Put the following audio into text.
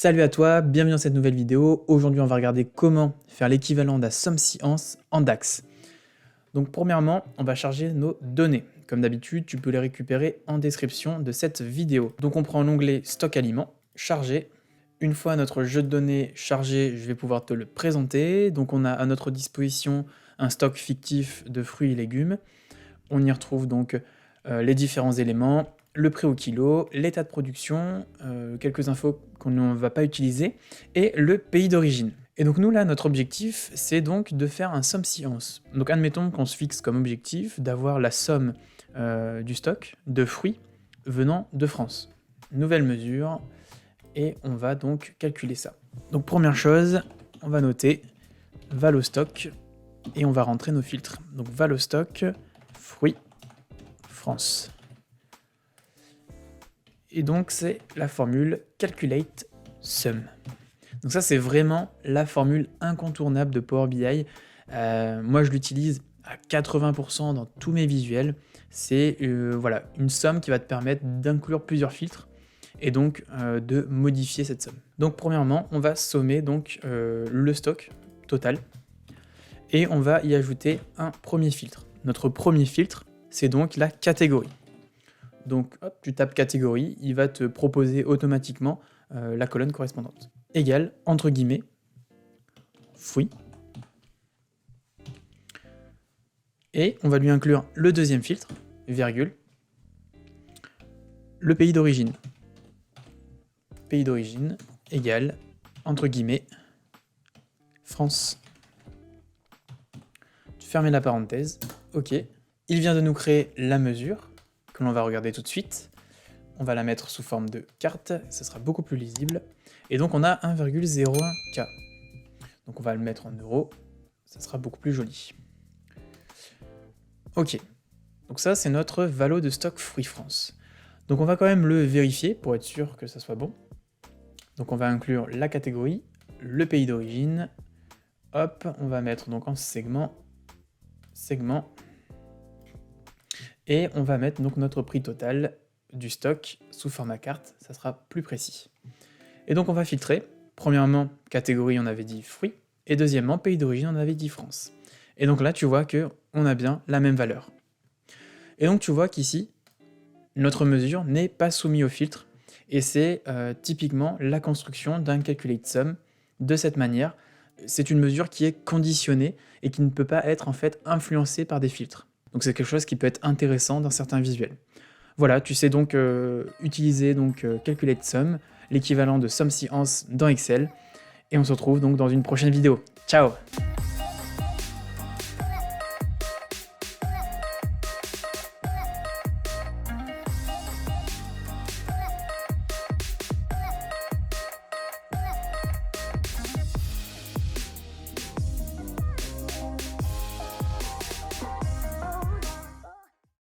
Salut à toi, bienvenue dans cette nouvelle vidéo. Aujourd'hui, on va regarder comment faire l'équivalent d'un SumScience en DAX. Donc premièrement, on va charger nos données. Comme d'habitude, tu peux les récupérer en description de cette vidéo. Donc on prend l'onglet Stock aliments, charger. Une fois notre jeu de données chargé, je vais pouvoir te le présenter. Donc on a à notre disposition un stock fictif de fruits et légumes. On y retrouve donc les différents éléments, le prix au kilo, l'état de production, quelques infos qu'on ne va pas utiliser, et le pays d'origine. Et donc nous là, notre objectif, c'est donc de faire un SumScience. Donc admettons qu'on se fixe comme objectif d'avoir la somme du stock de fruits venant de France. Nouvelle mesure, et on va donc calculer ça. Donc première chose, on va noter Valostock, et on va rentrer nos filtres. Donc Valostock, fruits, France. Et donc c'est la formule Calculate Sum. Donc ça c'est vraiment la formule incontournable de Power BI. Moi je l'utilise à 80% dans tous mes visuels. C'est voilà, une somme qui va te permettre d'inclure plusieurs filtres et donc de modifier cette somme. Donc premièrement, on va sommer donc, le stock total et on va y ajouter un premier filtre. Notre premier filtre, c'est donc la catégorie. Donc hop, tu tapes catégorie, il va te proposer automatiquement la colonne correspondante. Égale, entre guillemets, fruits. Et on va lui inclure le deuxième filtre, virgule, le pays d'origine. Pays d'origine égale, entre guillemets, France. Tu fermes la parenthèse, ok. Il vient de nous créer la mesure, que l'on va regarder tout de suite. On va la mettre sous forme de carte, ça sera beaucoup plus lisible. Et donc on a 1,01K. Donc on va le mettre en euros, ça sera beaucoup plus joli. Ok, donc ça c'est notre valo de stock Fruits France. Donc on va quand même le vérifier pour être sûr que ça soit bon. Donc on va inclure la catégorie, le pays d'origine. Hop, on va mettre donc en segment. Et on va mettre donc notre prix total du stock sous format carte, ça sera plus précis. Et donc on va filtrer. Premièrement, catégorie, on avait dit fruits, et deuxièmement, pays d'origine, on avait dit France. Et donc là, tu vois qu'on a bien la même valeur. Et donc tu vois qu'ici, notre mesure n'est pas soumise au filtre, et c'est typiquement la construction d'un calculate sum de cette manière. C'est une mesure qui est conditionnée et qui ne peut pas être en fait influencée par des filtres. Donc c'est quelque chose qui peut être intéressant dans certains visuels. Voilà, tu sais donc utiliser donc, Calculate Sum, l'équivalent de SumScience dans Excel, et on se retrouve donc dans une prochaine vidéo. Ciao!